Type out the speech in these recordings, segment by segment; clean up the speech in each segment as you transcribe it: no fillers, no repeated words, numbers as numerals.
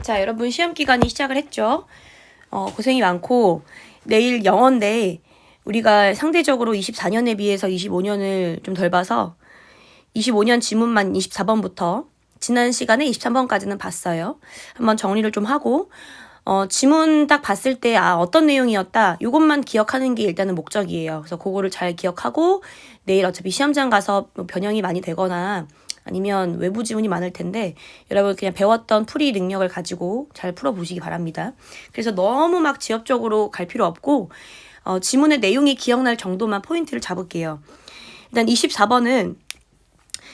자, 여러분 시험 기간이 시작을 했죠. 고생이 많고 내일 영어인데 우리가 상대적으로 24년에 비해서 25년을 좀 덜 봐서 25년 지문만 24번부터 지난 시간에 23번까지는 봤어요. 한번 정리를 좀 하고 지문 딱 봤을 때 어떤 내용이었다 요것만 기억하는 게 일단은 목적이에요. 그래서 그거를 잘 기억하고 내일 어차피 시험장 가서 변형이 많이 되거나 아니면 외부 지문이 많을 텐데 여러분 그냥 배웠던 풀이 능력을 가지고 잘 풀어보시기 바랍니다. 그래서 너무 막 지엽적으로 갈 필요 없고 지문의 내용이 기억날 정도만 포인트를 잡을게요. 일단 24번은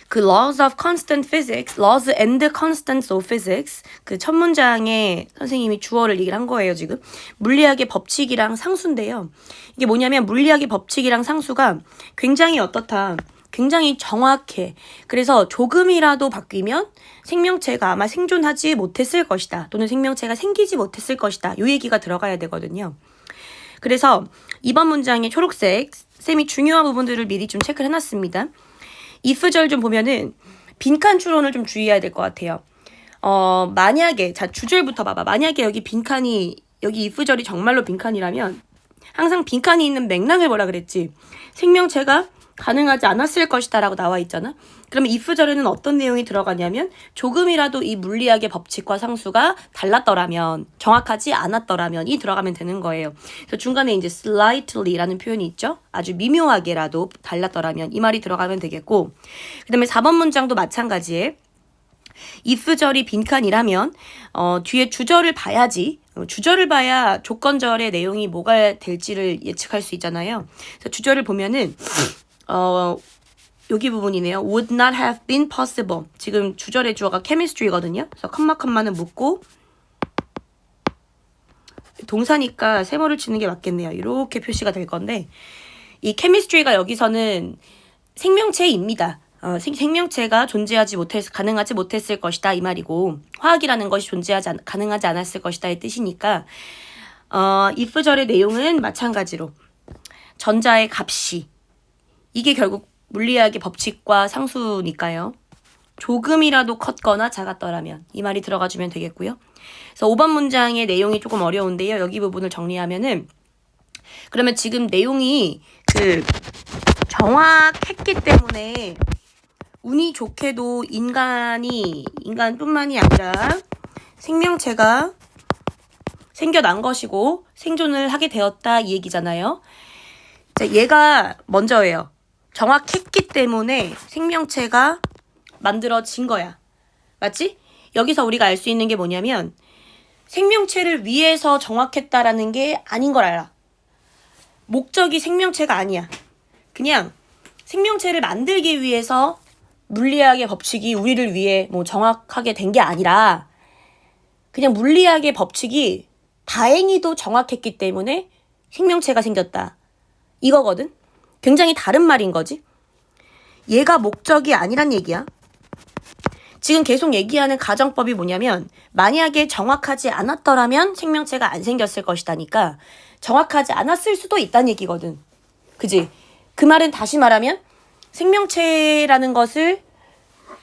그 laws of constant physics, laws and constants of physics 그 첫 문장에 선생님이 주어를 얘기를 한 거예요, 지금. 물리학의 법칙이랑 상수인데요. 이게 뭐냐면 물리학의 법칙이랑 상수가 굉장히 어떻다. 굉장히 정확해. 그래서 조금이라도 바뀌면 생명체가 아마 생존하지 못했을 것이다. 또는 생명체가 생기지 못했을 것이다. 요 얘기가 들어가야 되거든요. 그래서 이번 문장의 초록색 쌤이 중요한 부분들을 미리 좀 체크를 해놨습니다. if절 좀 보면은 빈칸 추론을 좀 주의해야 될 것 같아요. 만약에 자 주절부터 봐봐. 만약에 여기 빈칸이 여기 if절이 정말로 빈칸이라면 항상 빈칸이 있는 맥락을 뭐라 그랬지? 생명체가 가능하지 않았을 것이다 라고 나와 있잖아. 그러면 if절에는 어떤 내용이 들어가냐면 조금이라도 이 물리학의 법칙과 상수가 달랐더라면 정확하지 않았더라면이 들어가면 되는 거예요. 그래서 중간에 이제 slightly라는 표현이 있죠. 아주 미묘하게라도 달랐더라면 이 말이 들어가면 되겠고 그 다음에 4번 문장도 마찬가지에 if절이 빈칸이라면 뒤에 주절을 봐야지 주절을 봐야 조건절의 내용이 뭐가 될지를 예측할 수 있잖아요. 그래서 주절을 보면은 여기 부분이네요. would not have been possible. 지금 주절의 주어가 chemistry거든요. 그래서 컴마는 묻고 동사니까 세모를 치는 게 맞겠네요. 이렇게 표시가 될 건데 이 chemistry가 여기서는 생명체입니다. 생명체가 가능하지 못했을 것이다 이 말이고 화학이라는 것이 가능하지 않았을 것이다의 뜻이니까 if절의 내용은 마찬가지로 전자의 값이 이게 결국 물리학의 법칙과 상수니까요. 조금이라도 컸거나 작았더라면 이 말이 들어가주면 되겠고요. 그래서 5번 문장의 내용이 조금 어려운데요. 여기 부분을 정리하면은 그러면 지금 내용이 정확했기 때문에 운이 좋게도 인간뿐만이 아니라 생명체가 생겨난 것이고 생존을 하게 되었다 이 얘기잖아요. 자, 얘가 먼저예요. 정확했기 때문에 생명체가 만들어진 거야. 맞지? 여기서 우리가 알 수 있는 게 뭐냐면 생명체를 위해서 정확했다라는 게 아닌 걸 알아. 목적이 생명체가 아니야. 그냥 생명체를 만들기 위해서 물리학의 법칙이 우리를 위해 정확하게 된 게 아니라 그냥 물리학의 법칙이 다행히도 정확했기 때문에 생명체가 생겼다. 이거거든? 굉장히 다른 말인 거지. 얘가 목적이 아니란 얘기야. 지금 계속 얘기하는 가정법이 뭐냐면 만약에 정확하지 않았더라면 생명체가 안 생겼을 것이다니까 정확하지 않았을 수도 있다는 얘기거든. 그지? 그 말은 다시 말하면 생명체라는 것을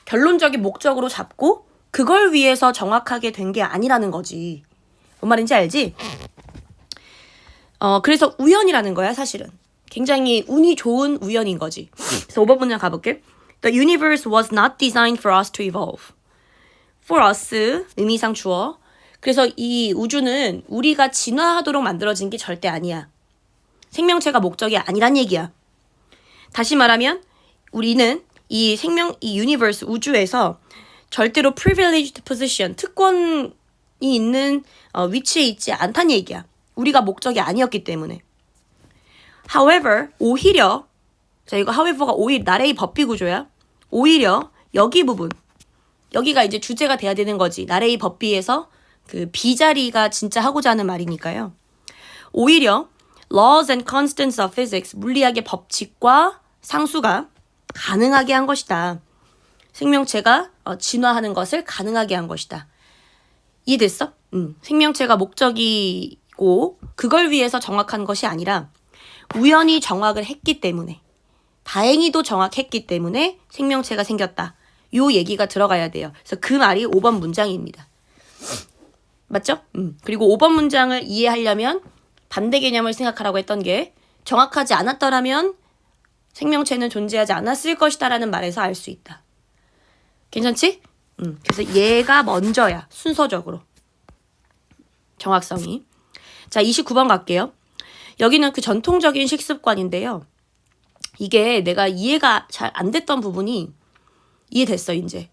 결론적인 목적으로 잡고 그걸 위해서 정확하게 된 게 아니라는 거지. 뭔 말인지 알지? 그래서 우연이라는 거야 사실은. 굉장히 운이 좋은 우연인 거지. 그래서 5번 문장 가볼게. The universe was not designed for us to evolve. For us, 의미상 주어. 그래서 이 우주는 우리가 진화하도록 만들어진 게 절대 아니야. 생명체가 목적이 아니란 얘기야. 다시 말하면 우리는 이 universe, 우주에서 절대로 privileged position, 특권이 있는 위치에 있지 않다는 얘기야. 우리가 목적이 아니었기 때문에. However, 오히려 자 이거 however가 오히려 나래의 법비 구조야. 오히려 여기 부분 여기가 이제 주제가 돼야 되는 거지. 나래의 법비에서 그 비자리가 진짜 하고자 하는 말이니까요. 오히려 laws and constants of physics 물리학의 법칙과 상수가 가능하게 한 것이다. 생명체가 진화하는 것을 가능하게 한 것이다. 이해됐어? 생명체가 목적이고 그걸 위해서 정확한 것이 아니라 우연히 정확을 했기 때문에 다행히도 정확했기 때문에 생명체가 생겼다. 요 얘기가 들어가야 돼요. 그래서 그 말이 5번 문장입니다. 맞죠? 그리고 5번 문장을 이해하려면 반대 개념을 생각하라고 했던 게 정확하지 않았더라면 생명체는 존재하지 않았을 것이다 라는 말에서 알 수 있다. 괜찮지? 그래서 얘가 먼저야. 순서적으로. 정확성이. 자, 29번 갈게요. 여기는 그 전통적인 식습관인데요. 이게 내가 이해가 잘 안 됐던 부분이 이해됐어, 이제.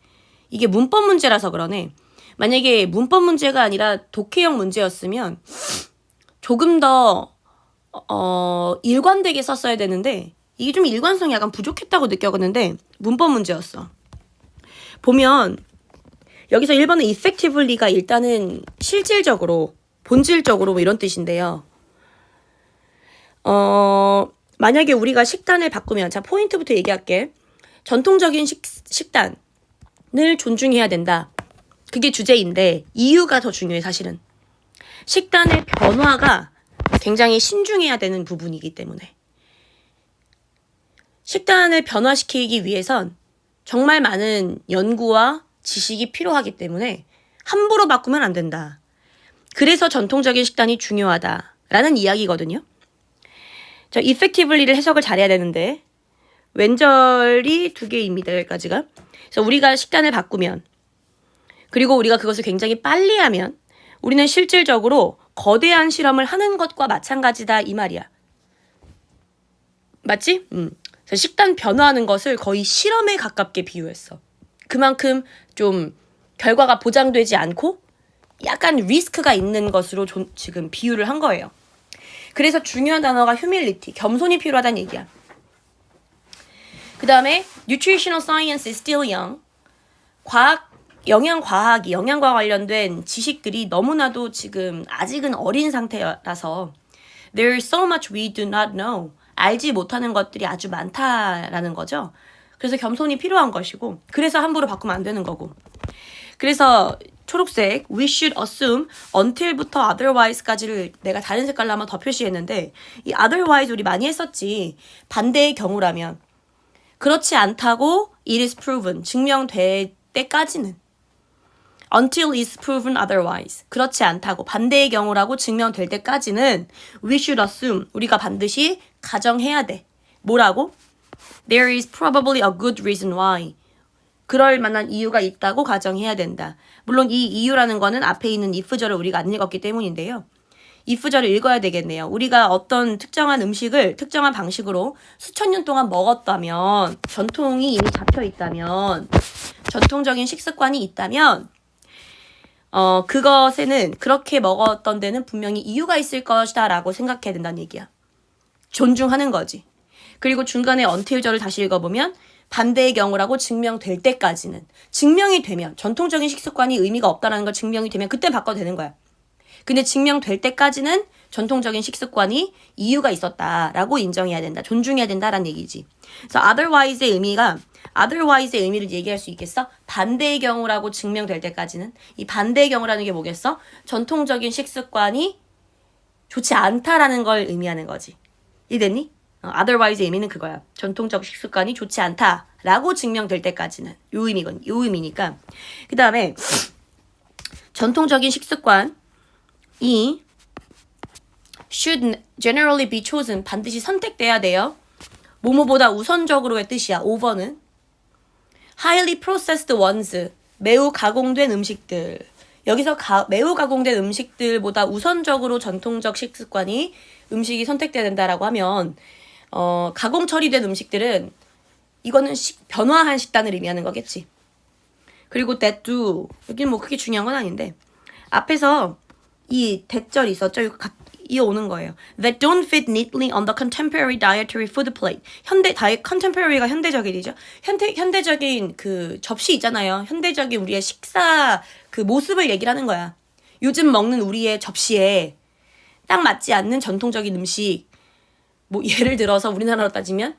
이게 문법 문제라서 그러네. 만약에 문법 문제가 아니라 독해형 문제였으면 조금 더 일관되게 썼어야 되는데 이게 좀 일관성이 약간 부족했다고 느꼈는데 문법 문제였어. 보면 여기서 1번은 effectively가 일단은 실질적으로, 본질적으로 뭐 이런 뜻인데요. 만약에 우리가 식단을 바꾸면, 자, 포인트부터 얘기할게. 전통적인 식단을 존중해야 된다. 그게 주제인데 이유가 더 중요해, 사실은. 식단의 변화가 굉장히 신중해야 되는 부분이기 때문에. 식단을 변화시키기 위해선 정말 많은 연구와 지식이 필요하기 때문에 함부로 바꾸면 안 된다. 그래서 전통적인 식단이 중요하다라는 이야기거든요. 저 effectively를 해석을 잘해야 되는데 왼절이 2개입니다. 여기까지가. 그래서 우리가 식단을 바꾸면, 그리고 우리가 그것을 굉장히 빨리 하면 우리는 실질적으로 거대한 실험을 하는 것과 마찬가지다 이 말이야. 맞지? 그래서 식단 변화하는 것을 거의 실험에 가깝게 비유했어. 그만큼 좀 결과가 보장되지 않고 약간 리스크가 있는 것으로 지금 비유를 한 거예요. 그래서 중요한 단어가 humility, 겸손이 필요하다는 얘기야. 그 다음에 nutritional science is still young. 영양과 관련된 지식들이 너무나도 지금 아직은 어린 상태라서 there is so much we do not know. 알지 못하는 것들이 아주 많다라는 거죠. 그래서 겸손이 필요한 것이고, 그래서 함부로 바꾸면 안 되는 거고. 그래서 초록색 we should assume until부터 otherwise까지를 내가 다른 색깔로 한번 더 표시했는데, 이 otherwise 우리 많이 했었지. 반대의 경우라면, 그렇지 않다고 it is proven, 증명될 때까지는, until is proven otherwise, 그렇지 않다고 반대의 경우라고 증명될 때까지는 we should assume, 우리가 반드시 가정해야 돼. 뭐라고? There is probably a good reason why. 그럴 만한 이유가 있다고 가정해야 된다. 물론 이 이유라는 거는 앞에 있는 if절을 우리가 안 읽었기 때문인데요. if절을 읽어야 되겠네요. 우리가 어떤 특정한 음식을 특정한 방식으로 수천 년 동안 먹었다면, 전통이 이미 잡혀 있다면, 전통적인 식습관이 있다면, 그것에는 그렇게 먹었던 데는 분명히 이유가 있을 것이다 라고 생각해야 된다는 얘기야. 존중하는 거지. 그리고 중간에 until절을 다시 읽어보면 반대의 경우라고 증명될 때까지는, 증명이 되면, 전통적인 식습관이 의미가 없다는 걸 증명이 되면 그때 바꿔도 되는 거야. 근데 증명될 때까지는 전통적인 식습관이 이유가 있었다라고 인정해야 된다. 존중해야 된다라는 얘기지. 그래서 otherwise의 의미를 얘기할 수 있겠어? 반대의 경우라고 증명될 때까지는. 이 반대의 경우라는 게 뭐겠어? 전통적인 식습관이 좋지 않다라는 걸 의미하는 거지. 이해됐니? otherwise의 의미는 그거야. 전통적 식습관이 좋지 않다라고 증명될 때까지는. 요 의미니까. 그 다음에 전통적인 식습관이 should generally be chosen, 반드시 선택돼야 돼요. 뭐뭐보다 우선적으로의 뜻이야. 5번은 highly processed ones, 매우 가공된 음식들. 여기서 매우 가공된 음식들보다 우선적으로 전통적 식습관이, 음식이 선택돼야 된다라고 하면 가공 처리된 음식들은, 이거는 변화한 식단을 의미하는 거겠지. 그리고 that do, 여기는 뭐 그렇게 중요한 건 아닌데 앞에서 이 대절이 있었죠? 이거 이어오는 거예요. That don't fit neatly on the contemporary dietary food plate. contemporary가 현대적이죠. 현대적인 그 접시 있잖아요. 현대적인 우리의 식사 그 모습을 얘기를 하는 거야. 요즘 먹는 우리의 접시에 딱 맞지 않는 전통적인 음식, 뭐 예를 들어서 우리나라로 따지면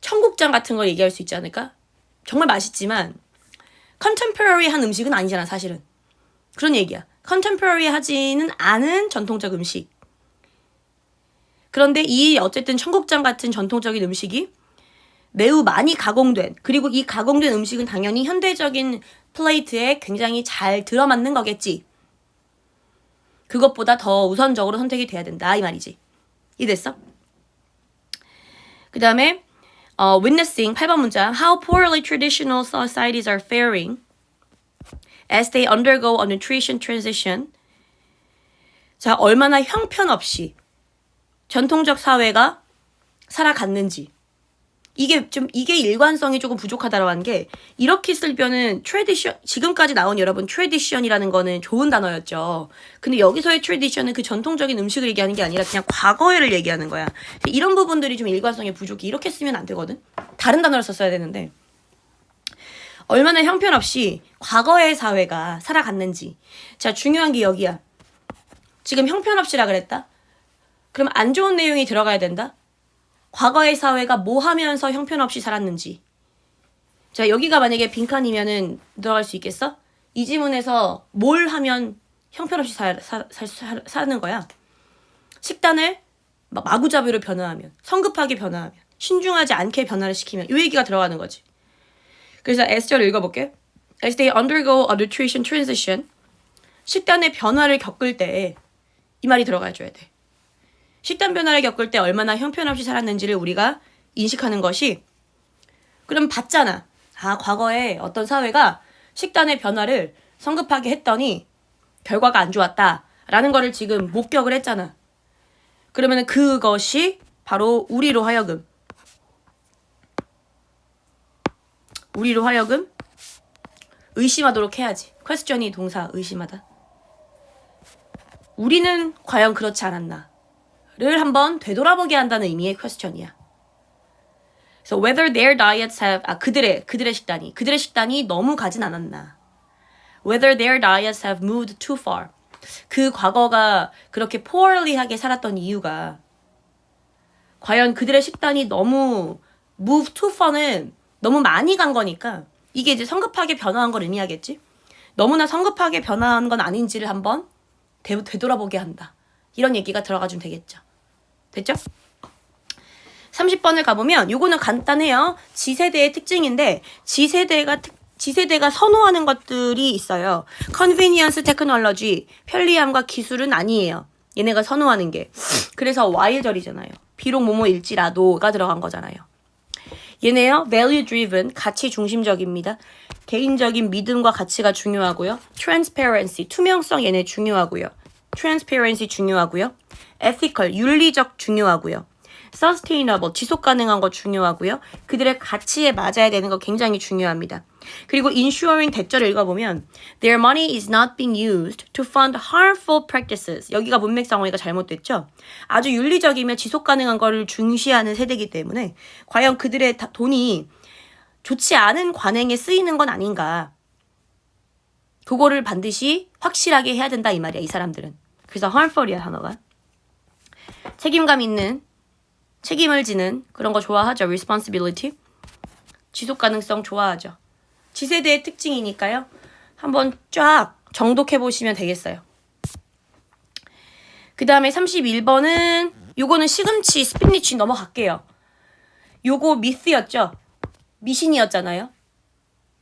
청국장 같은 걸 얘기할 수 있지 않을까? 정말 맛있지만 contemporary한 음식은 아니잖아, 사실은. 그런 얘기야. contemporary하지는 않은 전통적 음식. 그런데 이 어쨌든 청국장 같은 전통적인 음식이 매우 많이 가공된, 그리고 이 가공된 음식은 당연히 현대적인 플레이트에 굉장히 잘 들어맞는 거겠지. 그것보다 더 우선적으로 선택이 돼야 된다 이 말이지. 이해됐어? 그 다음에 witnessing 8번 문장 How poorly traditional societies are faring as they undergo a nutrition transition. 자, 얼마나 형편없이 전통적 사회가 살아갔는지. 이게 일관성이 조금 부족하다고 하는 게 이렇게 쓰면은 트레디션 지금까지 나온 여러분 트레디션이라는 거는 좋은 단어였죠. 근데 여기서의 트레디션은 그 전통적인 음식을 얘기하는 게 아니라 그냥 과거를 얘기하는 거야. 이런 부분들이 좀 일관성이 부족해. 이렇게 쓰면 안 되거든. 다른 단어를 썼어야 되는데 얼마나 형편없이 과거의 사회가 살아갔는지. 자, 중요한 게 여기야. 지금 형편없이라 그랬다. 그럼 안 좋은 내용이 들어가야 된다. 과거의 사회가 뭐 하면서 형편없이 살았는지. 자, 여기가 만약에 빈칸이면은 들어갈 수 있겠어? 이 지문에서 뭘 하면 형편없이 사는 거야? 식단을 마구잡이로 변화하면, 성급하게 변화하면, 신중하지 않게 변화를 시키면 이 얘기가 들어가는 거지. 그래서 S절을 읽어볼게. As they undergo a nutrition transition, 식단의 변화를 겪을 때 이 말이 들어가줘야 돼. 식단 변화를 겪을 때 얼마나 형편없이 살았는지를 우리가 인식하는 것이 그럼 봤잖아. 아, 과거에 어떤 사회가 식단의 변화를 성급하게 했더니 결과가 안 좋았다라는 거를 지금 목격을 했잖아. 그러면 그것이 바로 우리로 하여금 의심하도록 해야지. 퀘스천이 동사 의심하다. 우리는 과연 그렇지 않았나? 를 한번 되돌아보게 한다는 의미의 퀘스천이야. So whether their diets have 그들의 식단이 너무 가진 않았나. Whether their diets have moved too far. 그 과거가 그렇게 poorly하게 살았던 이유가 과연 그들의 식단이 너무 move too far는 너무 많이 간 거니까 이게 이제 성급하게 변화한 걸 의미하겠지. 너무나 성급하게 변화한 건 아닌지를 한번 되돌아보게 한다. 이런 얘기가 들어가주면 되겠죠. 됐죠? 30번을 가보면 요거는 간단해요. G세대의 특징인데 G세대가 선호하는 것들이 있어요. Convenience technology, 편리함과 기술은 아니에요. 얘네가 선호하는 게. 그래서 Y절이잖아요. 비록 뭐뭐일지라도가 들어간 거잖아요. 얘네요. Value driven, 가치 중심적입니다. 개인적인 믿음과 가치가 중요하고요. Transparency, 투명성 얘네 중요하고요. Transparency 중요하고요. Ethical, 윤리적 중요하고요. Sustainable, 지속 가능한 거 중요하고요. 그들의 가치에 맞아야 되는 거 굉장히 중요합니다. 그리고 ensuring 대절을 읽어보면 Their money is not being used to fund harmful practices. 여기가 문맥상어가 잘못됐죠. 아주 윤리적이며 지속 가능한 거를 중시하는 세대이기 때문에 과연 그들의 돈이 좋지 않은 관행에 쓰이는 건 아닌가. 그거를 반드시 확실하게 해야 된다 이 말이야. 이 사람들은. 그래서 harmful이야 단어가. 책임감 있는, 책임을 지는 그런 거 좋아하죠. responsibility. 지속 가능성 좋아하죠. G세대의 특징이니까요. 한번 쫙 정독해 보시면 되겠어요. 그 다음에 31번은 요거는 시금치, 스피니치 넘어갈게요. 요거 미스였죠? 미신이었잖아요.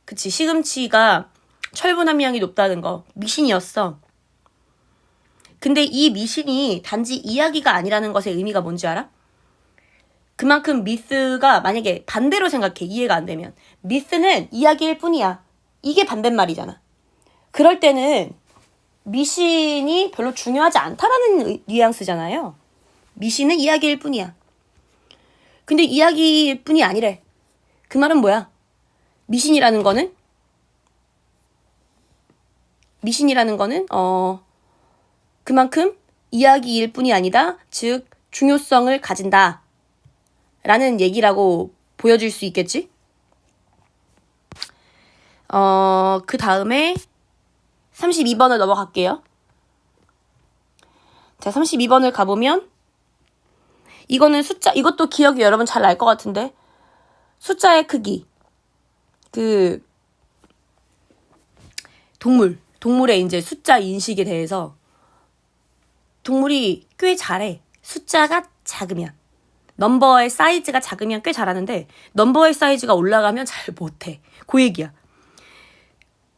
그치, 시금치가 철분 함량이 높다는 거 미신이었어. 근데 이 미신이 단지 이야기가 아니라는 것의 의미가 뭔지 알아? 그만큼 미스가 만약에 반대로 생각해. 이해가 안 되면. 미스는 이야기일 뿐이야. 이게 반대말이잖아. 그럴 때는 미신이 별로 중요하지 않다라는 뉘앙스잖아요. 미신은 이야기일 뿐이야. 근데 이야기일 뿐이 아니래. 그 말은 뭐야? 미신이라는 거는 그만큼 이야기일 뿐이 아니다. 즉 중요성을 가진다. 라는 얘기라고 보여줄 수 있겠지? 그 다음에 32번을 넘어갈게요. 자, 32번을 가보면 이거는 숫자, 이것도 기억이 여러분 잘 날 것 같은데 숫자의 크기. 동물의 이제 숫자 인식에 대해서 동물이 꽤 잘해. 숫자가 작으면. 넘버의 사이즈가 작으면 꽤 잘하는데 넘버의 사이즈가 올라가면 잘 못해. 그 얘기야.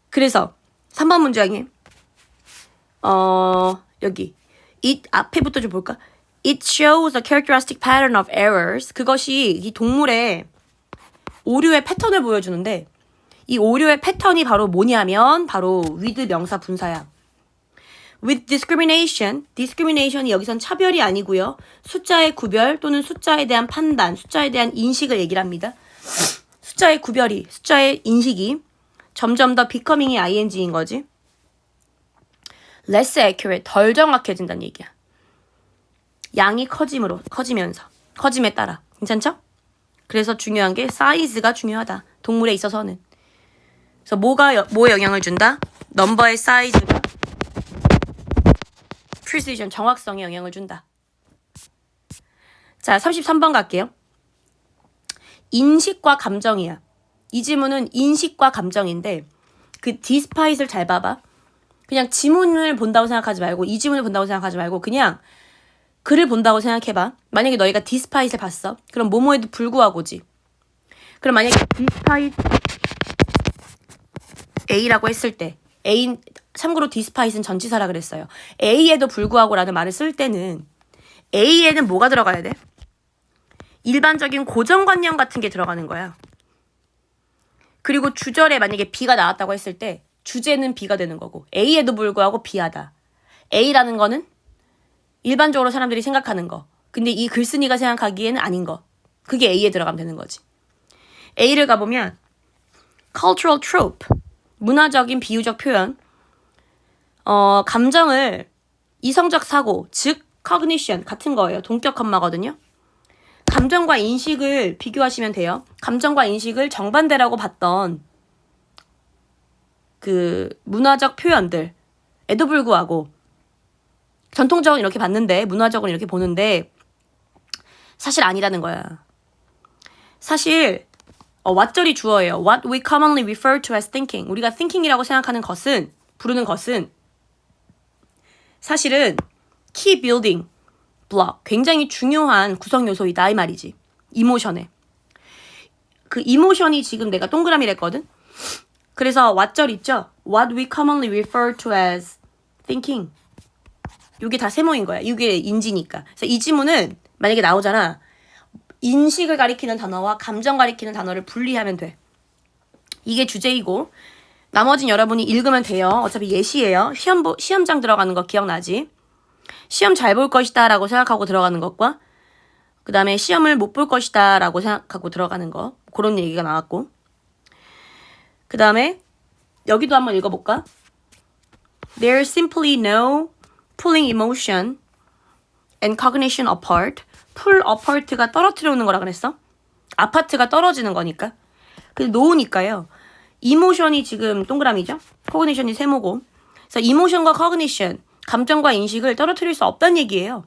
그래서 3번 문장에 여기 it 앞에부터 좀 볼까? It shows a characteristic pattern of errors. 그것이 이 동물의 오류의 패턴을 보여주는데 이 오류의 패턴이 바로 뭐냐면 바로 with 명사 분사야. With discrimination, discrimination이 여기선 차별이 아니고요. 숫자의 구별 또는 숫자에 대한 판단, 숫자에 대한 인식을 얘기를 합니다. 숫자의 구별이, 숫자의 인식이 점점 더 becoming이 ing인 거지. less accurate, 덜 정확해진다는 얘기야. 양이 커짐에 따라. 괜찮죠? 그래서 중요한 게 사이즈가 중요하다. 동물에 있어서는. 그래서 뭐에 영향을 준다? 넘버의 사이즈가 precision, 정확성에 영향을 준다. 자, 33번 갈게요. 인식과 감정이야. 이 지문은 인식과 감정인데 그 despite을 잘 봐봐. 그냥 지문을 본다고 생각하지 말고 이 지문을 본다고 생각하지 말고 그냥 글을 본다고 생각해봐. 만약에 너희가 despite을 봤어. 그럼 뭐뭐에도 불구하고지. 그럼 만약에 despite A라고 했을 때 A, 참고로 despite은 전치사라 그랬어요. A에도 불구하고라는 말을 쓸 때는 A에는 뭐가 들어가야 돼? 일반적인 고정관념 같은 게 들어가는 거야. 그리고 주절에 만약에 B가 나왔다고 했을 때 주제는 B가 되는 거고 A에도 불구하고 B하다. A라는 거는 일반적으로 사람들이 생각하는 거. 근데 이 글쓴이가 생각하기에는 아닌 거. 그게 A에 들어가면 되는 거지. A를 가보면 cultural trope, 문화적인 비유적 표현, 감정을 이성적 사고, 즉 cognition 같은 거예요. 동격 컴마거든요. 감정과 인식을 비교하시면 돼요. 감정과 인식을 정반대라고 봤던 그 문화적 표현들에도 불구하고 전통적으로 이렇게 봤는데 문화적으로 이렇게 보는데 사실 아니라는 거야. 사실 왓절이 주어예요. What we commonly refer to as thinking. 우리가 thinking이라고 생각하는 것은 부르는 것은 사실은 key building block, 굉장히 중요한 구성 요소이다 이 말이지. 이모션에. 그 이모션이 지금 내가 동그라미랬거든. 그래서 왓절 있죠? What we commonly refer to as thinking. 이게 다 세모인 거야. 이게 인지니까. 그래서 이 지문은 만약에 나오잖아. 인식을 가리키는 단어와 감정 가리키는 단어를 분리하면 돼. 이게 주제이고 나머진 여러분이 읽으면 돼요. 어차피 예시예요. 시험장 들어가는 거 기억나지? 시험 잘 볼 것이다 라고 생각하고 들어가는 것과 그 다음에 시험을 못 볼 것이다 라고 생각하고 들어가는 거. 그런 얘기가 나왔고 그 다음에 여기도 한번 읽어볼까? There's simply no pulling emotion and cognition apart. pull apart가 떨어뜨려 놓는 거라 그랬어? 아파트가 떨어지는 거니까. 근데 놓으니까요. 이모션이 지금 동그라미죠? cognition이 세모고. 그래서 이모션과 cognition, 감정과 인식을 떨어뜨릴 수 없다는 얘기예요.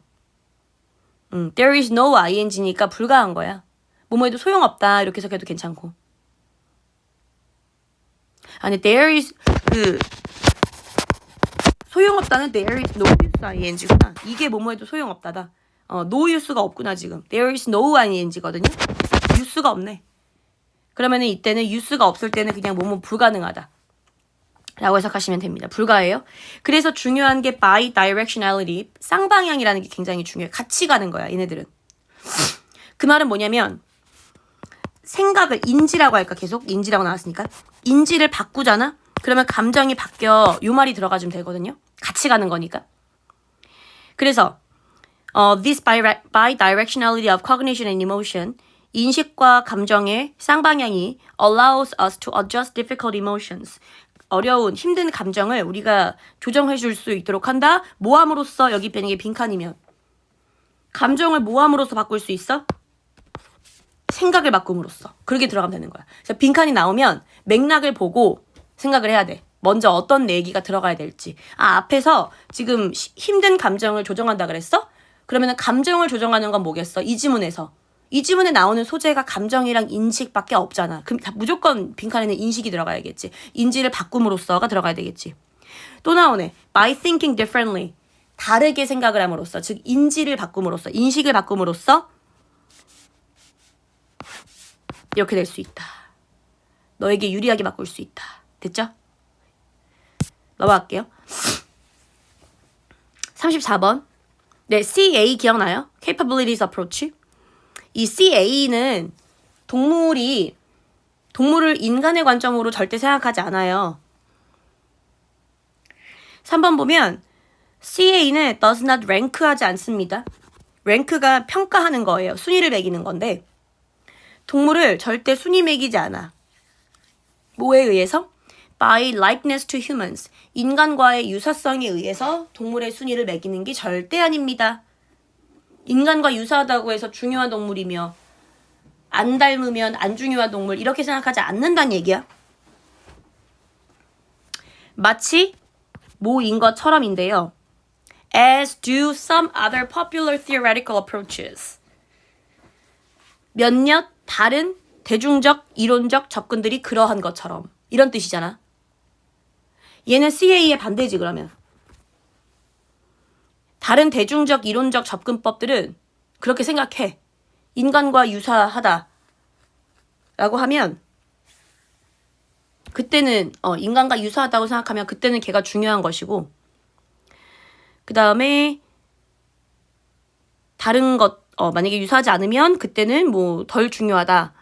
There is no ing니까 불가한 거야. 뭐뭐해도 소용없다 이렇게 해석해도 괜찮고. 아니 there is 소용없다는 there is no use ing구나. 이게 뭐뭐해도 소용없다다. no use가 없구나 지금. There is no ing거든요. use가 없네. 그러면은 이때는 use가 없을 때는 그냥 뭐뭐 불가능하다. 라고 해석하시면 됩니다. 불가해요. 그래서 중요한 게 bidirectionality, 쌍방향이라는 게 굉장히 중요해요. 같이 가는 거야, 얘네들은. 그 말은 뭐냐면 생각을 인지라고 할까 계속? 인지라고 나왔으니까. 인지를 바꾸잖아? 그러면 감정이 바뀌어. 요 말이 들어가주면 되거든요. 같이 가는 거니까. 그래서 this bidirectionality of cognition and emotion, 인식과 감정의 쌍방향이 allows us to adjust difficult emotions. 어려운 힘든 감정을 우리가 조정해 줄 수 있도록 한다. 모함으로써 여기 빼는 게 빈칸이면 감정을 모함으로써 바꿀 수 있어? 생각을 바꿈으로써. 그렇게 들어가면 되는 거야. 그래서 빈칸이 나오면 맥락을 보고 생각을 해야 돼. 먼저 어떤 얘기가 들어가야 될지. 앞에서 지금 힘든 감정을 조정한다 그랬어? 그러면 감정을 조정하는 건 뭐겠어? 이 지문에서. 이 지문에 나오는 소재가 감정이랑 인식밖에 없잖아. 그럼 무조건 빈칸에는 인식이 들어가야겠지. 인지를 바꿈으로써가 들어가야 되겠지. 또 나오네. By thinking differently. 다르게 생각을 함으로써. 즉 인지를 바꿈으로써. 인식을 바꿈으로써 이렇게 될 수 있다. 너에게 유리하게 바꿀 수 있다. 됐죠? 넘어갈게요. 34번. 네, CA 기억나요? Capabilities Approach. 이 CA는 동물을 인간의 관점으로 절대 생각하지 않아요. 3번 보면 CA는 does not rank 하지 않습니다. rank가 평가하는 거예요. 순위를 매기는 건데 동물을 절대 순위 매기지 않아. 뭐에 의해서? By likeness to humans. 인간과의 유사성에 의해서 동물의 순위를 매기는 게 절대 아닙니다. 인간과 유사하다고 해서 중요한 동물이며 안 닮으면 안 중요한 동물 이렇게 생각하지 않는다는 얘기야. 마치 뭐인 것처럼인데요. As do some other popular theoretical approaches. 몇몇 다른 대중적 이론적 접근들이 그러한 것처럼 이런 뜻이잖아. 얘는 CA의 반대지 그러면. 다른 대중적 이론적 접근법들은 그렇게 생각해. 인간과 유사하다 라고 하면 그때는 인간과 유사하다고 생각하면 그때는 걔가 중요한 것이고 그 다음에 다른 것 만약에 유사하지 않으면 그때는 뭐 덜 중요하다.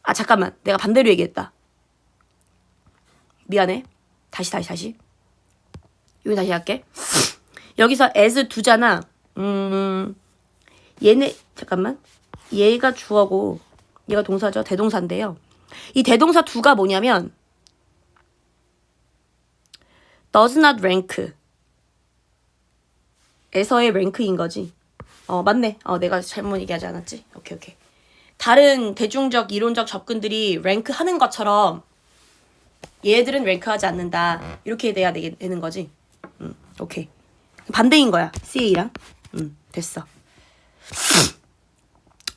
아 잠깐만 내가 반대로 얘기했다. 미안해. 다시 여기 다시 할게. 여기서 as 두잖아. 얘네 잠깐만 얘가 주어고 얘가 동사죠. 대동사인데요. 이 대동사 두가 뭐냐면 does not rank 에서의 랭크인 거지. 맞네. 내가 잘못 얘기하지 않았지. 오케이. 다른 대중적 이론적 접근들이 랭크하는 것처럼 얘들은 랭크하지 않는다. 이렇게 돼야 되는 거지. 오케이. 반대인 거야. CA랑. 됐어.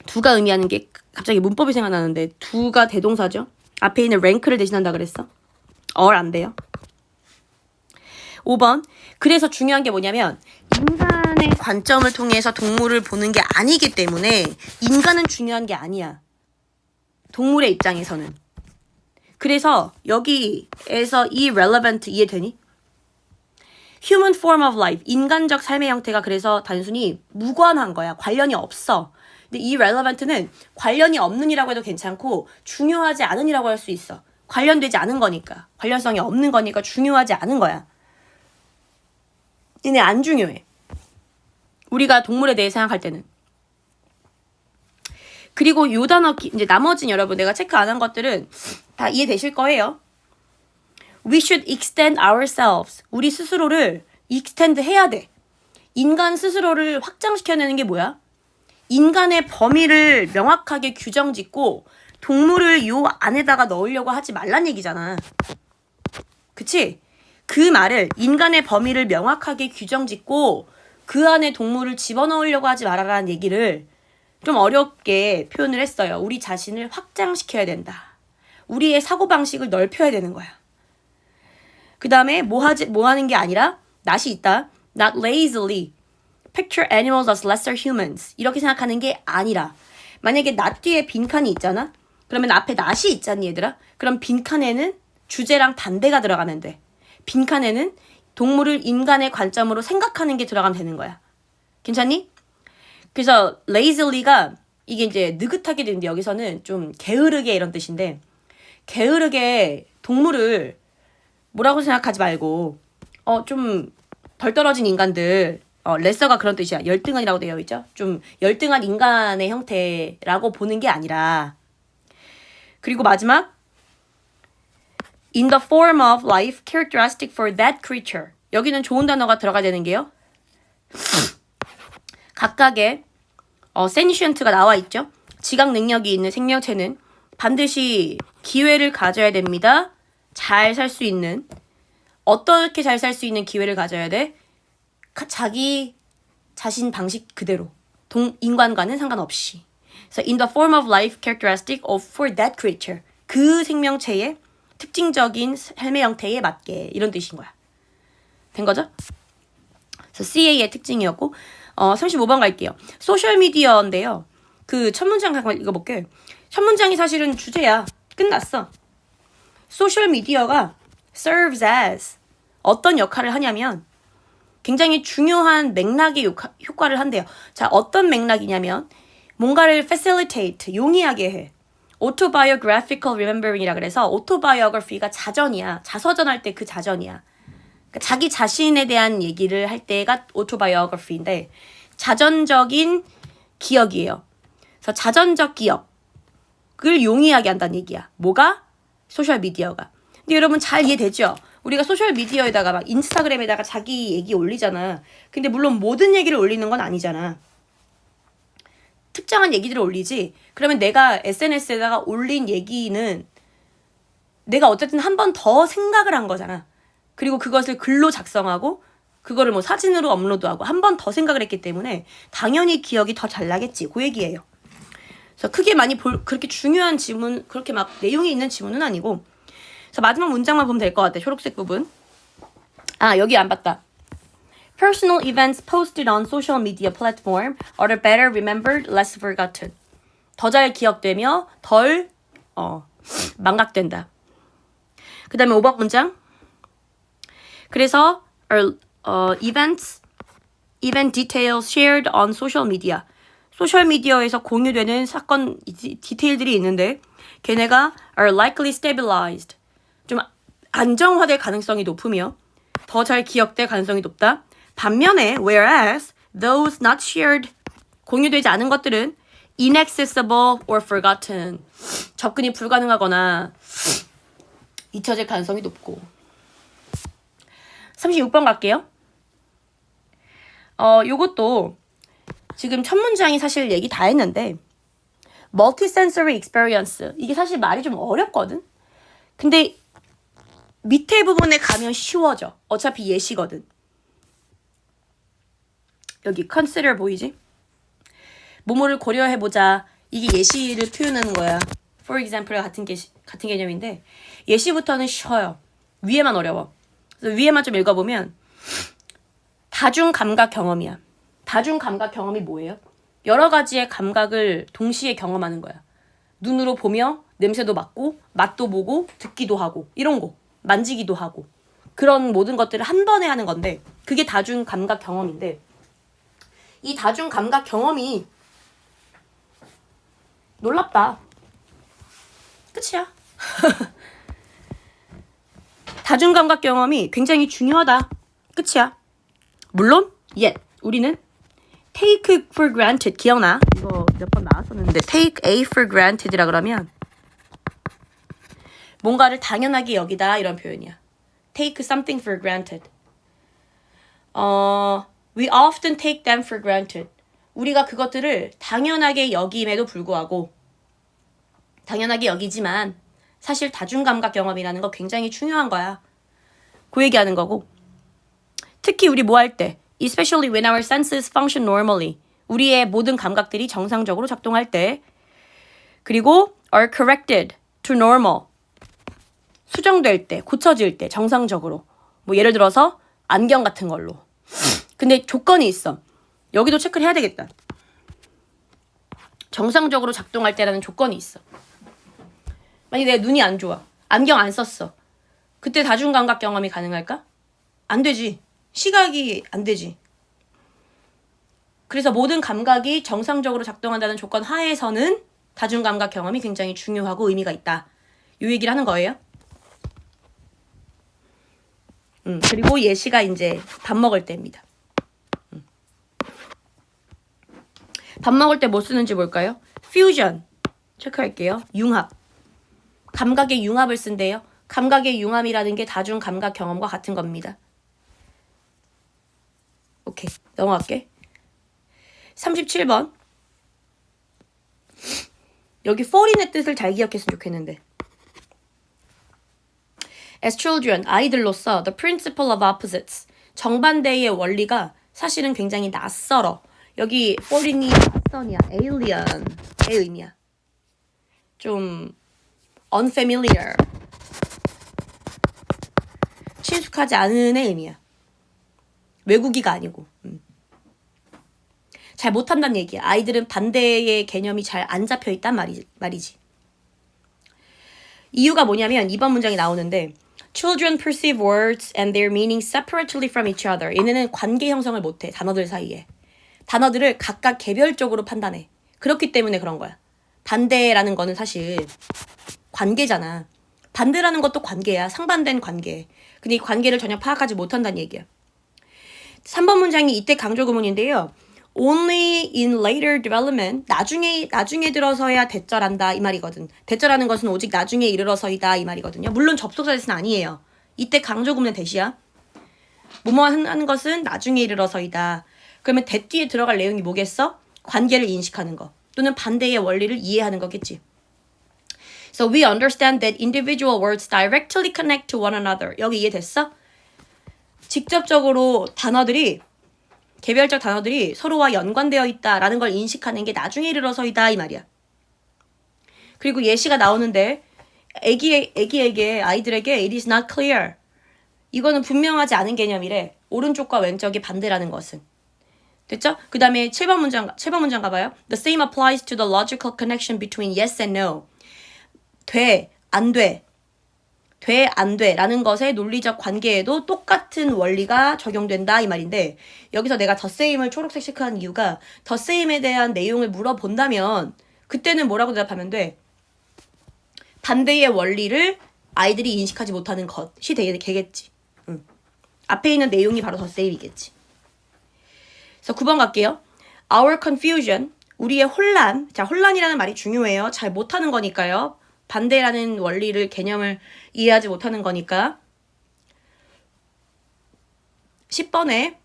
두가 의미하는 게 갑자기 문법이 생각나는데 두가 대동사죠. 앞에 있는 랭크를 대신한다 그랬어. 안 돼요. 5번. 그래서 중요한 게 뭐냐면 인간의 관점을 통해서 동물을 보는 게 아니기 때문에 인간은 중요한 게 아니야. 동물의 입장에서는. 그래서 여기에서 이 relevant 이해되니? Human form of life, 인간적 삶의 형태가 그래서 단순히 무관한 거야. 관련이 없어. 근데 이 relevant는 관련이 없는 이라고 해도 괜찮고 중요하지 않은 이라고 할 수 있어. 관련되지 않은 거니까. 관련성이 없는 거니까 중요하지 않은 거야. 얘네 안 중요해. 우리가 동물에 대해 생각할 때는. 그리고 요 단어 이제 나머지는 여러분 내가 체크 안 한 것들은 다 이해되실 거예요. We should extend ourselves. 우리 스스로를 extend 해야 돼. 인간 스스로를 확장시켜내는 게 뭐야? 인간의 범위를 명확하게 규정짓고 동물을 요 안에다가 넣으려고 하지 말란 얘기잖아. 그치? 그 말을 인간의 범위를 명확하게 규정짓고 그 안에 동물을 집어넣으려고 하지 말아라는 얘기를 좀 어렵게 표현을 했어요. 우리 자신을 확장시켜야 된다. 우리의 사고방식을 넓혀야 되는 거야. 그 다음에 뭐 하는 게 아니라 낫이 있다. Not lazily. Picture animals as lesser humans. 이렇게 생각하는 게 아니라 만약에 낫 뒤에 빈칸이 있잖아. 그러면 앞에 낫이 있잖니 얘들아. 그럼 빈칸에는 주제랑 반대가 들어가면 돼. 빈칸에는 동물을 인간의 관점으로 생각하는 게 들어가면 되는 거야. 괜찮니? 그래서 lazily가 이게 이제 느긋하게 되는데 여기서는 좀 게으르게 이런 뜻인데 게으르게 동물을 뭐라고 생각하지 말고 좀 덜 떨어진 인간들 레서가 그런 뜻이야. 열등한이라고 되어 있죠. 좀 열등한 인간의 형태라고 보는 게 아니라 그리고 마지막 In the form of life characteristic for that creature. 여기는 좋은 단어가 들어가야 되는 게요. 각각의 sentient가 나와 있죠. 지각 능력이 있는 생명체는 반드시 기회를 가져야 됩니다. 잘 살 수 있는 어떻게 잘 살 수 있는 기회를 가져야 돼? 자기 자신 방식 그대로 인간과는 상관없이. So in the form of life characteristic of for that creature. 그 생명체의 특징적인 삶의 형태에 맞게 이런 뜻인 거야. 된 거죠? 그래서 CA의 특징이었고 35번 갈게요. 소셜미디어인데요. 그 첫 문장 한번 읽어볼게. 첫 문장이 사실은 주제야. 끝났어. 소셜미디어가 serves as 어떤 역할을 하냐면 굉장히 중요한 맥락의 효과를 한대요. 자, 어떤 맥락이냐면 뭔가를 facilitate, 용이하게 해. autobiographical remembering이라 그래서 autobiography가 자전이야. 자서전할 때 그 자전이야. 그러니까 자기 자신에 대한 얘기를 할 때가 autobiography인데 자전적인 기억이에요. 그래서 자전적 기억을 용이하게 한다는 얘기야. 뭐가? 소셜미디어가. 근데 여러분 잘 이해되죠? 우리가 소셜미디어에다가 막 인스타그램에다가 자기 얘기 올리잖아. 근데 물론 모든 얘기를 올리는 건 아니잖아. 특정한 얘기들을 올리지. 그러면 내가 SNS에다가 올린 얘기는 내가 어쨌든 한 번 더 생각을 한 거잖아. 그리고 그것을 글로 작성하고 그거를 뭐 사진으로 업로드하고 한 번 더 생각을 했기 때문에 당연히 기억이 더 잘 나겠지. 그 얘기예요. 그래서 크게 많이 그렇게 중요한 지문, 그렇게 막 내용이 있는 지문은 아니고. 그래서 마지막 문장만 보면 될 것 같아. 초록색 부분. 아, 여기 안 봤다. Personal events posted on social media platform are better remembered, less forgotten. 더 잘 기억되며 덜 망각된다. 그 다음에 5번 문장. 그래서 event details shared on social media. 소셜미디어에서 공유되는 사건 디테일들이 있는데 걔네가 are likely stabilized. 좀 안정화될 가능성이 높으며 더 잘 기억될 가능성이 높다. 반면에 whereas those not shared 공유되지 않은 것들은 inaccessible or forgotten 접근이 불가능하거나 잊혀질 가능성이 높고. 36번 갈게요. 요것도 지금 첫 문장이 사실 얘기 다 했는데 multisensory experience 이게 사실 말이 좀 어렵거든. 근데 밑에 부분에 가면 쉬워져. 어차피 예시거든. 여기 consider 보이지? 뭐뭐를 고려해보자. 이게 예시를 표현하는 거야. For example 같은 개념인데 예시부터는 쉬워요. 위에만 어려워. 그래서 위에만 좀 읽어보면 다중감각 경험이야. 다중감각 경험이 뭐예요? 여러 가지의 감각을 동시에 경험하는 거야. 눈으로 보며 냄새도 맡고 맛도 보고 듣기도 하고 이런 거. 만지기도 하고 그런 모든 것들을 한 번에 하는 건데 그게 다중감각 경험인데 이 다중감각 경험이 놀랍다. 끝이야. 다중감각 경험이 굉장히 중요하다. 끝이야. 물론 우리는 take for granted 기억나? 이거 몇 번 나왔었는데 take A for granted이라 그러면 뭔가를 당연하게 여기다 이런 표현이야. take something for granted. We often take them for granted. 우리가 그것들을 당연하게 여김에도 불구하고 당연하게 여기지만 사실 다중감각 경험이라는 거 굉장히 중요한 거야. 그 얘기하는 거고 특히 우리 뭐 할 때 especially when our senses function normally 우리의 모든 감각들이 정상적으로 작동할 때 그리고 are corrected to normal 수정될 때, 고쳐질 때 정상적으로 뭐 예를 들어서 안경 같은 걸로 근데 조건이 있어. 여기도 체크를 해야 되겠다. 정상적으로 작동할 때라는 조건이 있어. 만약에 내 눈이 안 좋아. 안경 안 썼어. 그때 다중감각 경험이 가능할까? 안 되지. 시각이 안 되지. 그래서 모든 감각이 정상적으로 작동한다는 조건 하에서는 다중감각 경험이 굉장히 중요하고 의미가 있다. 이 얘기를 하는 거예요. 그리고 예시가 이제 밥 먹을 때입니다. 밥 먹을 때 뭐 쓰는지 볼까요? fusion 체크할게요. 융합. 감각의 융합을 쓴대요. 감각의 융합이라는 게 다중감각 경험과 같은 겁니다. 오케이. 넘어갈게. 37번. 여기 fall인의 뜻을 잘 기억했으면 좋겠는데. As children, 아이들로서 the principle of opposites, 정반대의 원리가 사실은 굉장히 낯설어. 여기 fall인이 낯선이야. alien의 의미야. 좀 unfamiliar. 친숙하지 않은의 의미야. 외국이가 아니고. 잘 못한다는 얘기야. 아이들은 반대의 개념이 잘 안 잡혀있단 말이지. 이유가 뭐냐면 2번 문장이 나오는데 Children perceive words and their meaning separately from each other. 얘네는 관계 형성을 못해. 단어들 사이에. 단어들을 각각 개별적으로 판단해. 그렇기 때문에 그런 거야. 반대라는 거는 사실 관계잖아. 반대라는 것도 관계야. 상반된 관계. 근데 이 관계를 전혀 파악하지 못한다는 얘기야. 3번 문장이 이때 강조 구문인데요. Only in later development, 나중에 들어서야 대절한다 이 말이거든. 대절하는 것은 오직 나중에 이르러서이다 이 말이거든요. 물론 접속사 대신 아니에요. 이때 강조 구문은 대시야. 뭐뭐 하는 것은 나중에 이르러서이다. 그러면 대 뒤에 들어갈 내용이 뭐겠어? 관계를 인식하는 거 또는 반대의 원리를 이해하는 거겠지. So we understand that individual words directly connect to one another. 여기 이해됐어? 직접적으로 개별적 단어들이 서로와 연관되어 있다라는 걸 인식하는 게 나중에 이르러서이다 이 말이야. 그리고 예시가 나오는데 아이들에게 it is not clear. 이거는 분명하지 않은 개념이래. 오른쪽과 왼쪽이 반대라는 것은. 됐죠? 그 다음에 7번 문장 가봐요. The same applies to the logical connection between yes and no. 돼, 안 돼. 돼, 안 돼 라는 것의 논리적 관계에도 똑같은 원리가 적용된다 이 말인데 여기서 내가 the same을 초록색 체크한 이유가 the same에 대한 내용을 물어본다면 그때는 뭐라고 대답하면 돼? 반대의 원리를 아이들이 인식하지 못하는 것이 되겠지. 앞에 있는 내용이 바로 the same이겠지. 그래서 9번 갈게요. Our confusion, 우리의 혼란. 자, 혼란이라는 말이 중요해요. 잘 못하는 거니까요. 반대라는 원리를, 개념을 이해하지 못하는 거니까. 10번에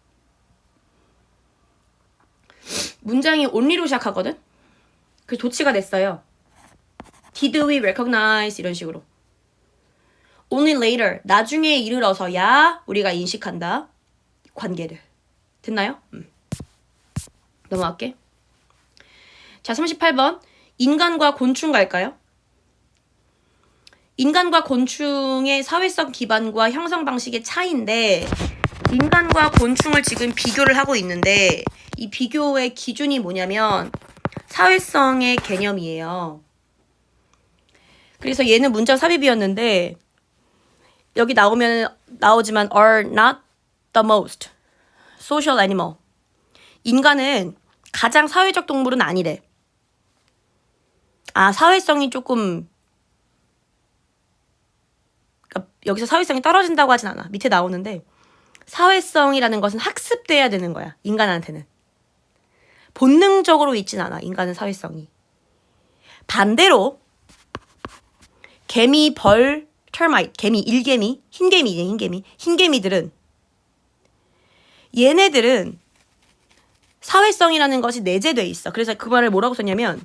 문장이 only로 시작하거든? 그래서 도치가 됐어요. Did we recognize? 이런 식으로. Only later, 나중에 이르러서야 우리가 인식한다. 관계를. 됐나요? 넘어갈게. 자, 38번. 인간과 곤충 갈까요? 인간과 곤충의 사회성 기반과 형성 방식의 차이인데 인간과 곤충을 지금 비교를 하고 있는데 이 비교의 기준이 뭐냐면 사회성의 개념이에요. 그래서 얘는 문장 삽입이었는데 여기 나오지만 are not the most social animal. 인간은 가장 사회적 동물은 아니래. 사회성이 조금 여기서 사회성이 떨어진다고 하진 않아. 밑에 나오는데 사회성이라는 것은 학습돼야 되는 거야. 인간한테는. 본능적으로 있진 않아. 인간은 사회성이. 반대로 개미, 벌, termite, 개미, 일개미, 흰개미들은 얘네들은 사회성이라는 것이 내재돼 있어. 그래서 그 말을 뭐라고 썼냐면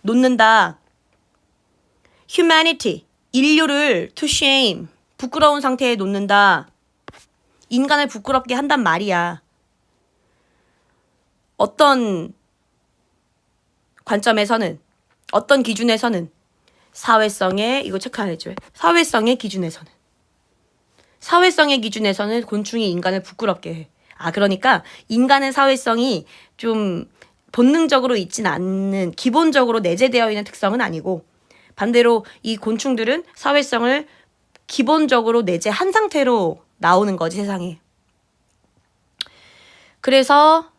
놓는다. humanity, 인류를 to shame, 부끄러운 상태에 놓는다. 인간을 부끄럽게 한단 말이야. 어떤 관점에서는, 어떤 기준에서는 사회성의, 이거 체크 안 해줘. 사회성의 기준에서는 곤충이 인간을 부끄럽게 해. 그러니까 인간의 사회성이 좀 본능적으로 있진 않는, 기본적으로 내재되어 있는 특성은 아니고 반대로 이 곤충들은 사회성을 기본적으로 내재한 상태로 나오는 거지, 세상에. 그래서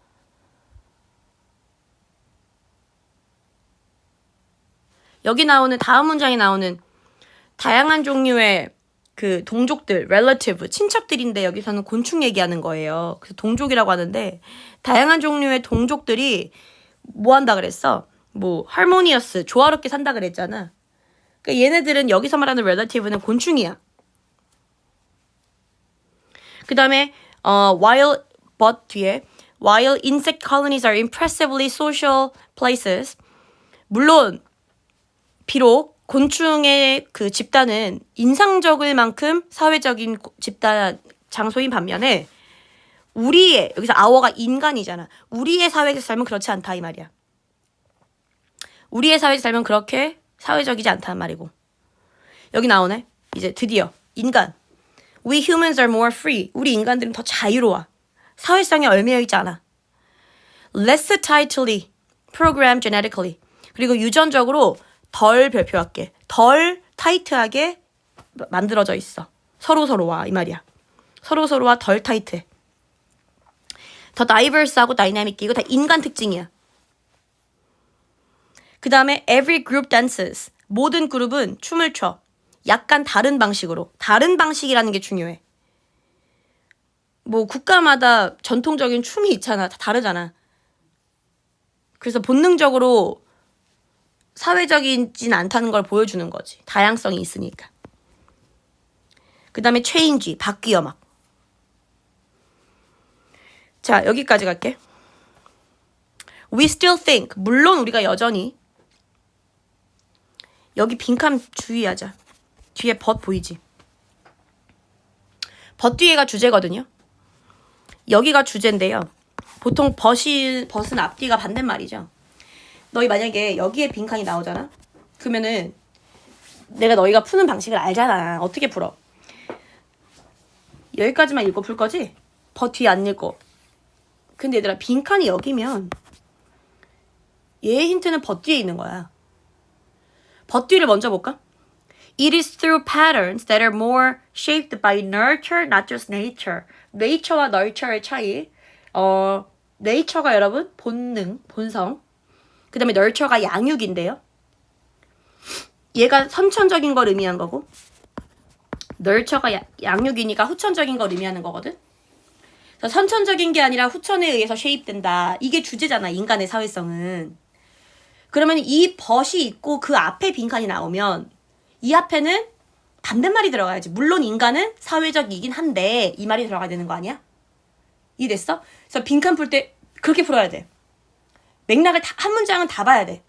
여기 나오는 다음 문장에 나오는 다양한 종류의 그 동족들, relative, 친척들인데 여기서는 곤충 얘기하는 거예요. 그래서 동족이라고 하는데 다양한 종류의 동족들이 뭐 한다 그랬어? 뭐 harmonious, 조화롭게 산다 그랬잖아. 그러니까 얘네들은 여기서 말하는 relative는 곤충이야. 그 다음에 while but 뒤에 while insect colonies are impressively social places, 물론 비록 곤충의 그 집단은 인상적일 만큼 사회적인 집단 장소인 반면에 우리의, 여기서 아워가 인간이잖아. 우리의 사회에서 살면 그렇지 않다 이 말이야. 우리의 사회에서 살면 그렇게 사회적이지 않다는 말이고. 여기 나오네. 이제 드디어 인간. We humans are more free. 우리 인간들은 더 자유로워. 사회성에 얽매여 있지 않아. Less tightly programmed genetically. 그리고 유전적으로 덜 별표할게. 덜 타이트하게 만들어져 있어. 서로서로와 이 말이야. 서로서로와 덜 타이트해. 더 다이버스하고 다이나믹해. 이거 다 인간 특징이야. 그 다음에 every group dances. 모든 그룹은 춤을 춰. 약간 다른 방식으로. 다른 방식이라는 게 중요해. 뭐 국가마다 전통적인 춤이 있잖아. 다 다르잖아. 그래서 본능적으로 사회적이진 않다는 걸 보여주는 거지. 다양성이 있으니까. 그 다음에 change. 바뀌어 막. 자, 여기까지 갈게. We still think. 물론 우리가 여전히. 여기 빈칸 주의하자. 뒤에 벗 보이지? 벗 뒤에가 주제거든요. 여기가 주제인데요. 보통 벗은 앞뒤가 반대말이죠. 너희 만약에 여기에 빈칸이 나오잖아? 그러면은 내가 너희가 푸는 방식을 알잖아. 어떻게 풀어? 여기까지만 읽고 풀 거지? 벗 뒤에 안 읽고. 근데 얘들아 빈칸이 여기면 얘의 힌트는 벗 뒤에 있는 거야. 벗 뒤를 먼저 볼까? It is through patterns that are more shaped by nurture, not just nature. nature와 nurture의 차이. nature가 여러분 본능, 본성. 그 다음에 nurture가 양육인데요. 얘가 선천적인 걸 의미한 거고 nurture가 양육이니까 후천적인 걸 의미하는 거거든. 그래서 선천적인 게 아니라 후천에 의해서 쉐입된다. 이게 주제잖아, 인간의 사회성은. 그러면 이 벗이 있고 그 앞에 빈칸이 나오면 이 앞에는 반대말이 들어가야지. 물론 인간은 사회적이긴 한데 이 말이 들어가야 되는 거 아니야? 이해됐어? 그래서 빈칸 풀 때 그렇게 풀어야 돼. 맥락을 한 문장은 다 봐야 돼.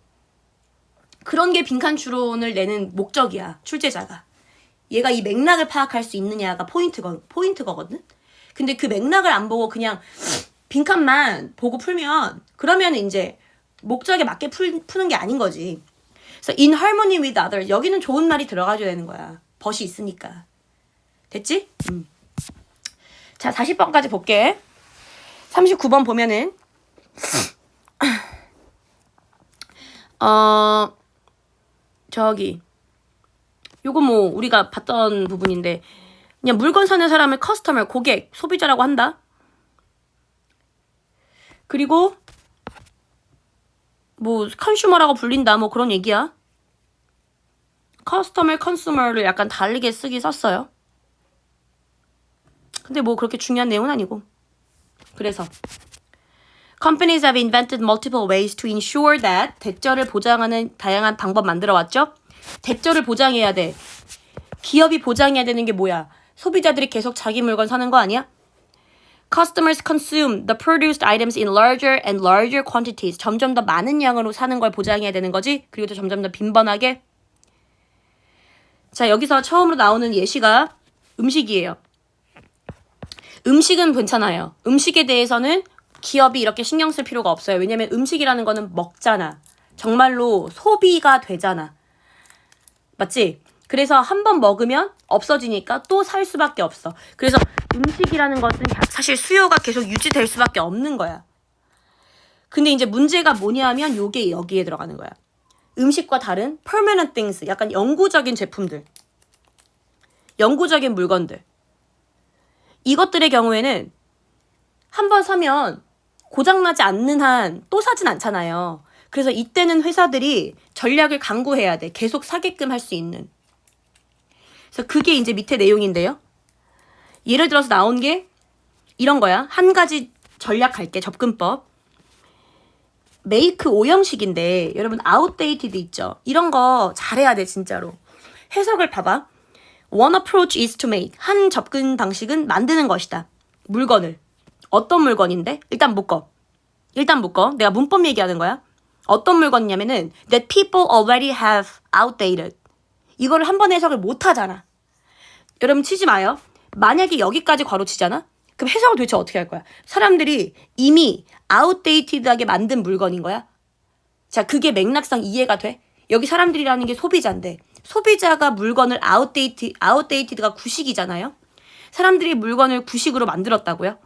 그런 게 빈칸 추론을 내는 목적이야, 출제자가. 얘가 이 맥락을 파악할 수 있느냐가 포인트거든. 근데 그 맥락을 안 보고 그냥 빈칸만 보고 풀면 그러면 이제 목적에 맞게 푸는 게 아닌 거지. 그래서 in harmony with others. 여기는 좋은 말이 들어가줘야 되는 거야. 벗이 있으니까. 됐지? 자, 40번까지 볼게. 39번 보면은 저기 요거 뭐 우리가 봤던 부분인데 그냥 물건 사는 사람을 커스터머, 고객, 소비자라고 한다. 그리고 뭐 컨슈머라고 불린다. 뭐 그런 얘기야. 커스터머, 컨슈머를 약간 다르게 쓰기 썼어요. 근데 뭐 그렇게 중요한 내용은 아니고. 그래서 Companies have invented multiple ways to ensure that 대절을 보장하는 다양한 방법 만들어 왔죠. 대절을 보장해야 돼. 기업이 보장해야 되는 게 뭐야? 소비자들이 계속 자기 물건 사는 거 아니야? Customers consume the produced items in larger and larger quantities. 점점 더 많은 양으로 사는 걸 보장해야 되는 거지. 그리고 또 점점 더 빈번하게. 자, 여기서 처음으로 나오는 예시가 음식이에요. 음식은 괜찮아요. 음식에 대해서는 기업이 이렇게 신경 쓸 필요가 없어요. 왜냐면 음식이라는 거는 먹잖아. 정말로 소비가 되잖아. 맞지? 그래서 한 번 먹으면 없어지니까 또 살 수밖에 없어. 그래서 음식이라는 것은 사실 수요가 계속 유지될 수밖에 없는 거야. 근데 이제 문제가 뭐냐 하면 요게 여기에 들어가는 거야. 음식과 다른 permanent things, 약간 영구적인 제품들. 영구적인 물건들. 이것들의 경우에는 한 번 사면 고장나지 않는 한 또 사진 않잖아요. 그래서 이때는 회사들이 전략을 강구해야 돼. 계속 사게끔 할 수 있는. 그래서 그게 이제 밑에 내용인데요. 예를 들어서 나온 게 이런 거야. 한 가지 전략할게. 접근법. 메이크 5형식인데 여러분 outdated 있죠. 이런 거 잘해야 돼 진짜로. 해석을 봐봐. One approach is to make. 한 접근 방식은 만드는 것이다. 물건을. 어떤 물건인데? 일단 묶어. 내가 문법 얘기하는 거야. 어떤 물건이냐면은 that people already have outdated. 이거를 한 번 해석을 못 하잖아. 여러분 치지 마요. 만약에 여기까지 괄호 치잖아? 그럼 해석을 도대체 어떻게 할 거야? 사람들이 이미 outdated하게 만든 물건인 거야? 자, 그게 맥락상 이해가 돼? 여기 사람들이라는 게 소비자인데 소비자가 물건을 outdated가 구식이잖아요? 사람들이 물건을 구식으로 만들었다고요?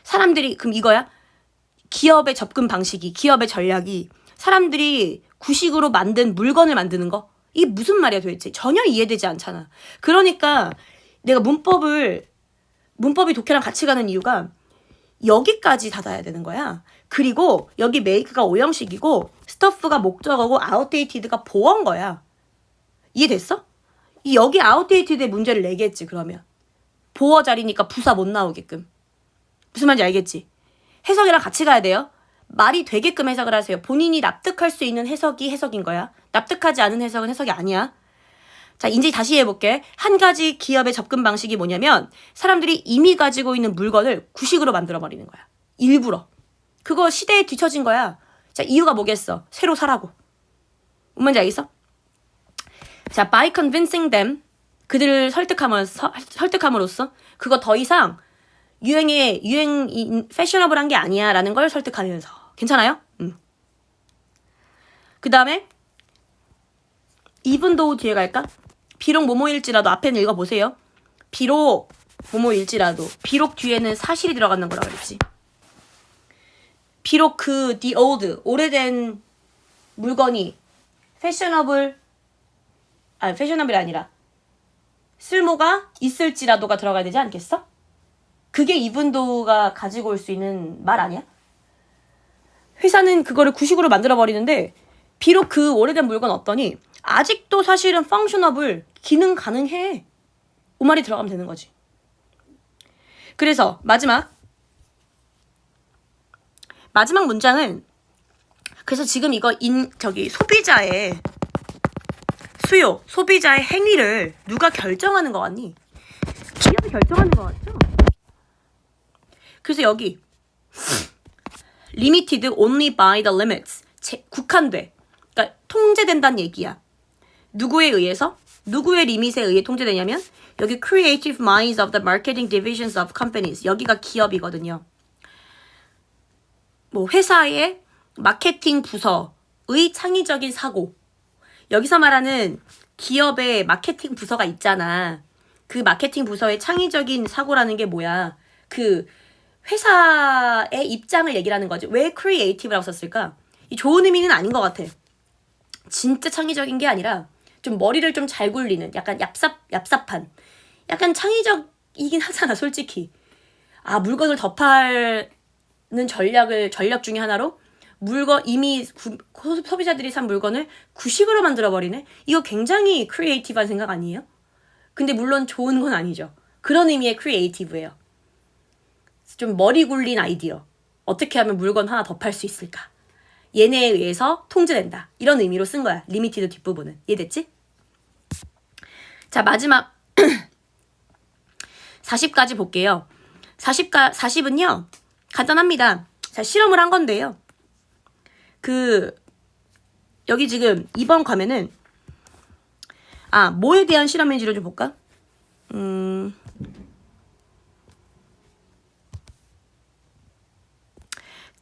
사람들이 그럼 이거야? 기업의 접근 방식이, 기업의 전략이 사람들이 구식으로 만든 물건을 만드는 거? 이게 무슨 말이야 도대체. 전혀 이해되지 않잖아. 그러니까 내가 문법이 독해랑 같이 가는 이유가 여기까지 닫아야 되는 거야. 그리고 여기 make가 오형식이고 stuff가 목적어고 outdated가 보어인 거야. 이해됐어? 여기 outdated의 문제를 내겠지 그러면. 보어 자리니까 부사 못 나오게끔. 무슨 말인지 알겠지? 해석이랑 같이 가야 돼요. 말이 되게끔 해석을 하세요. 본인이 납득할 수 있는 해석이 해석인 거야. 납득하지 않은 해석은 해석이 아니야. 자, 이제 다시 해볼게. 한 가지 기업의 접근 방식이 뭐냐면 사람들이 이미 가지고 있는 물건을 구식으로 만들어버리는 거야. 일부러. 그거 시대에 뒤처진 거야. 자, 이유가 뭐겠어? 새로 사라고. 뭔 말인지 알겠어? 자, by convincing them. 그들을 설득함으로써 그거 더 이상 패셔너블한 게 아니야 라는 걸 설득하면서. 괜찮아요? 그 다음에 even though 뒤에 갈까? 비록 뭐뭐일지라도 앞에는 읽어보세요. 비록 뭐뭐일지라도. 비록 뒤에는 사실이 들어가는 거라 그랬지. 비록 the old 오래된 물건이 패셔너블이 아니라 쓸모가 있을지라도가 들어가야 되지 않겠어? 그게 even though가 가지고 올 수 있는 말 아니야? 회사는 그거를 구식으로 만들어버리는데 비록 그 오래된 물건 어떠니 아직도 사실은 functionable, 기능 가능해. 그 말이 들어가면 되는 거지. 그래서 마지막 문장은 그래서 지금 이거 소비자의 수요, 소비자의 행위를 누가 결정하는 거 같니? 기업이 결정하는 거 같죠? 그래서 여기 limited only by the limits 국한돼. 그러니까 통제된다는 얘기야. 누구에 의해서? 누구의 리밋에 의해 통제되냐면 여기 creative minds of the marketing divisions of companies. 여기가 기업이거든요. 뭐 회사의 마케팅 부서의 창의적인 사고. 여기서 말하는 기업의 마케팅 부서가 있잖아. 그 마케팅 부서의 창의적인 사고라는 게 뭐야? 그 회사의 입장을 얘기를 하는 거지. 왜 creative라고 썼을까? 이 좋은 의미는 아닌 것 같아. 진짜 창의적인 게 아니라 좀 머리를 좀 잘 굴리는 약간 얍삽한 약간 창의적이긴 하잖아 솔직히. 아 물건을 더 파는 전략 중에 하나로 이미 소비자들이 산 물건을 구식으로 만들어버리네? 이거 굉장히 크리에이티브한 생각 아니에요? 근데 물론 좋은 건 아니죠. 그런 의미의 크리에이티브예요. 좀 머리 굴린 아이디어. 어떻게 하면 물건 하나 더 팔 수 있을까? 얘네에 의해서 통제된다. 이런 의미로 쓴 거야. 리미티드 뒷부분은. 이해됐지? 자, 마지막 40까지 볼게요. 40은요. 간단합니다. 자, 실험을 한 건데요. 여기 지금 2번 가면은 뭐에 대한 실험인지를 좀 볼까?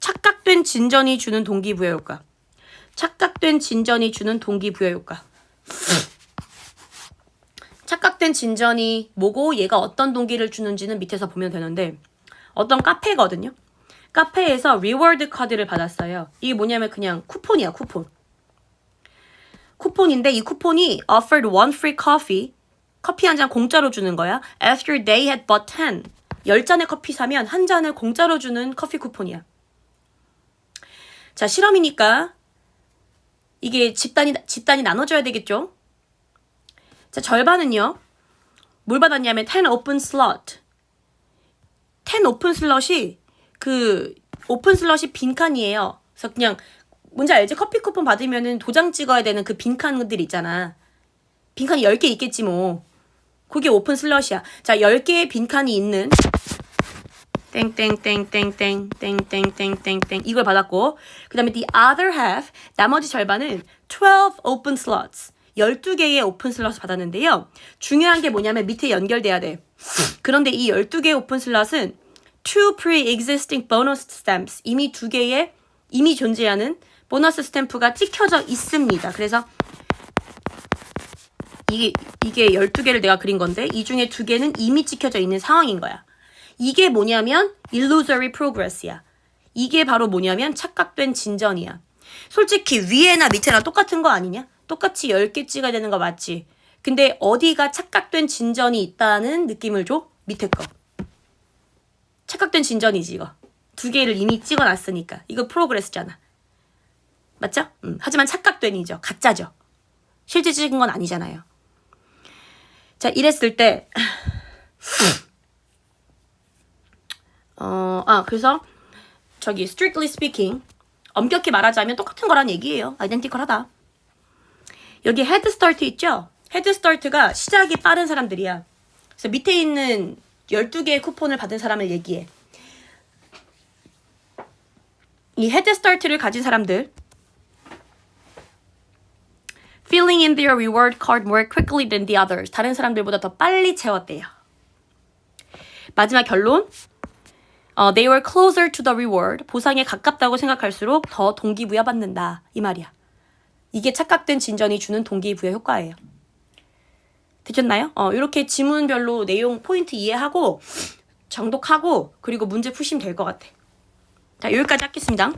착각된 진전이 주는 동기부여 효과. 착각된 진전이 주는 동기부여 효과. 착각된 진전이 뭐고 얘가 어떤 동기를 주는지는 밑에서 보면 되는데 어떤 카페거든요. 카페에서 리워드 카드를 받았어요. 이게 뭐냐면 그냥 쿠폰이야, 쿠폰. 쿠폰인데 이 쿠폰이 offered one free coffee. 커피 한 잔 공짜로 주는 거야. After they had bought 10. 10잔의 커피 사면 한 잔을 공짜로 주는 커피 쿠폰이야. 자, 실험이니까 이게 집단이 나눠져야 되겠죠? 자, 절반은요. 뭘 받았냐면 10 open slot. 10 open slot이 오픈 슬롯이 빈칸이에요. 그래서 그냥 뭔지 알지? 커피 쿠폰 받으면은 도장 찍어야 되는 그 빈칸들 있잖아. 빈칸이 10개 있겠지 뭐. 그게 오픈 슬롯이야. 자, 10개의 빈칸이 있는 땡땡땡땡땡땡땡땡땡땡 이걸 받았고 그 다음에 the other half 나머지 절반은 12 open slots 12개의 오픈 슬롯을 받았는데요. 중요한 게 뭐냐면 밑에 연결돼야 돼. 그런데 이 12개의 오픈 슬롯은 two pre-existing bonus stamps 이미 2개의 이미 존재하는 보너스 스탬프가 찍혀져 있습니다. 그래서 이게 12개를 내가 그린 건데 이 중에 2개는 이미 찍혀져 있는 상황인 거야. 이게 뭐냐면 illusory progress야. 이게 바로 뭐냐면 착각된 진전이야. 솔직히 위에나 밑에나 똑같은 거 아니냐? 똑같이 10개 찍어야 되는 거 맞지? 근데 어디가 착각된 진전이 있다는 느낌을 줘? 밑에 거. 착각된 진전이지 이거. 2개를 이미 찍어놨으니까. 이거 프로그레스잖아. 맞죠? 하지만 착각된이죠. 가짜죠. 실제 찍은 건 아니잖아요. 자, 이랬을 때 그래서 저기 strictly speaking 엄격히 말하자면 똑같은 거란 얘기예요. 아이덴티컬하다. 여기 헤드 스타트 있죠? 헤드 스타트가 시작이 빠른 사람들이야. 그래서 밑에 있는 12개의 쿠폰을 받은 사람을 얘기해. 이 헤드 스타트를 가진 사람들 filling in their reward card more quickly than the others. 다른 사람들보다 더 빨리 채웠대요. 마지막 결론. They were closer to the reward. 보상에 가깝다고 생각할수록 더 동기부여 받는다. 이 말이야. 이게 착각된 진전이 주는 동기부여 효과예요. 되셨나요? 이렇게 지문별로 내용 포인트 이해하고 정독하고 그리고 문제 푸시면 될 것 같아. 자, 여기까지 하겠습니다.